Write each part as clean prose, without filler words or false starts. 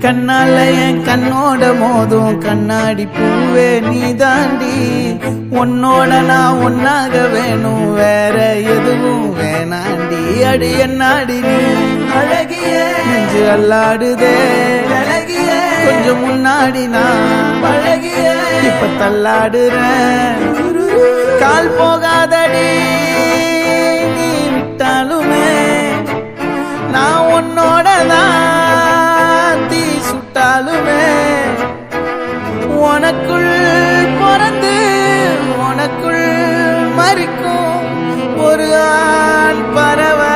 கண்ணால என் கண்ணோட மோதும் கண்ணாடி பூவே நீ தாண்டி, உன்னோட நான் ஒன்னாக வேணும் வேற எதுவும் வேணாண்டி. அடி என்னாடி நீ அழகிய நெஞ்சு அல்லாடுதே அழகிய, கொஞ்சம் முன்னாடி நான் அழகிய இப்ப தள்ளாடுறேன். கால் போகாதடி நீ விட்டாலுமே நான் உன்னோட தான் தீ சுட்டாலுமே, உனக்குள் பிறந்து உனக்குள் மறிக்கும் ஒரு ஆண் பறவை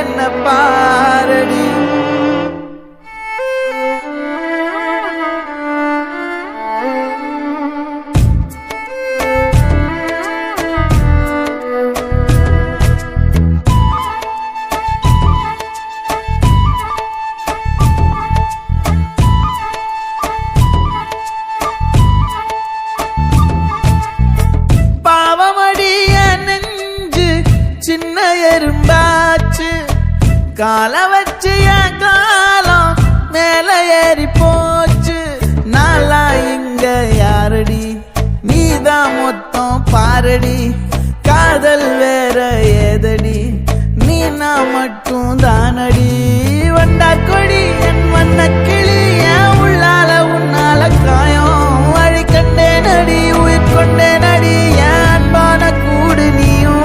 என்ன பாரடி. சின்ன எறும்பாச்சு கால வச்சு என் காலம் மேல ஏறி போச்சு. நாளா இங்க யாரடி நீதான் மொத்தம் பாரடி, காதல் வேற ஏதடி நீ நான் மட்டும் தானடி. வண்டா கொடி என் வண்ண கிளி என் உள்ளால உன்னால காயம் வழி கண்டே நடி உயிர் கொண்டே நடி என் அன்பான கூடு நீயும்.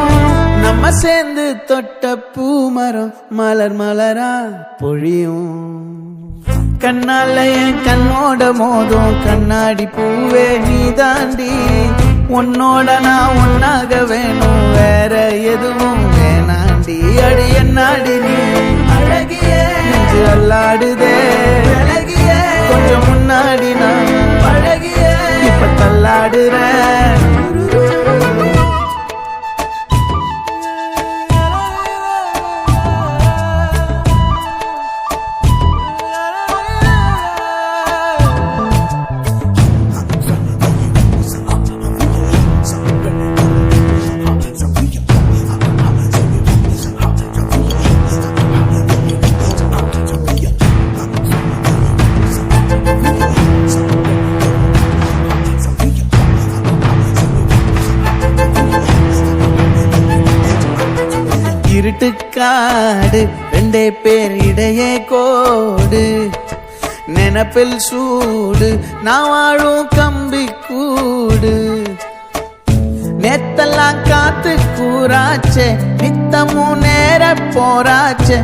நம்ம சேர்ந்து தொட்ட பூமரம் மலர் மலரா பொழியும். கண்ணால என் கண்ணோட மோதும் கண்ணாடி பூவே நீ தாண்டி, உன்னோட நான் ஒன்னாக வேணும் வேற எதுவும் வேணாண்டி. அடி என்னாடி நீ அழகிய நெஞ்சு அல்லாடுதே அழகிய, கொஞ்சம் முன்னாடி நான் அழகிய இப்ப தள்ளாடுறேன். இருட்டுக்காடு ரெண்டே பேர் இடையே கோடு, நினப்பில் சூடு நான் வாழும் கம்பி கூடு. நேத்தெல்லாம் காத்து கூறாச்சே நித்தமும் நேர போராச்சே,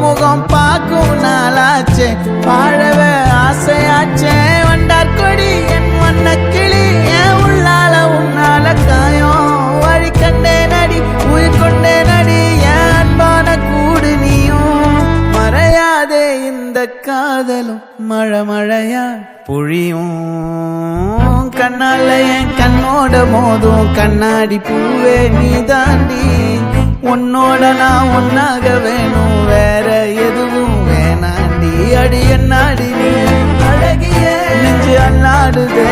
முகம் பார்க்கும் நாளாச்சே வாழவே ஆசையாச்சே. வண்டார் கொடி என் வண்ண கிளி என் உள்ளால உன்னால காயம் வழி கண்டே நடி உயிர் கொண்டே நடி என் அன்பான கூடு நீயும். மறையாதே இந்த காதலும் மழை மழையா பொழியும். கண்ணால என் கண்ணோட மோதும் கண்ணாடி பூவே நீ தாண்டி, உன்னோட நான் ஒன்னாக வேணும் வேற எதுவும் வேணாண்டி. அடி என்னாடி நீ அழகிய நெஞ்சு அல்லாடுதே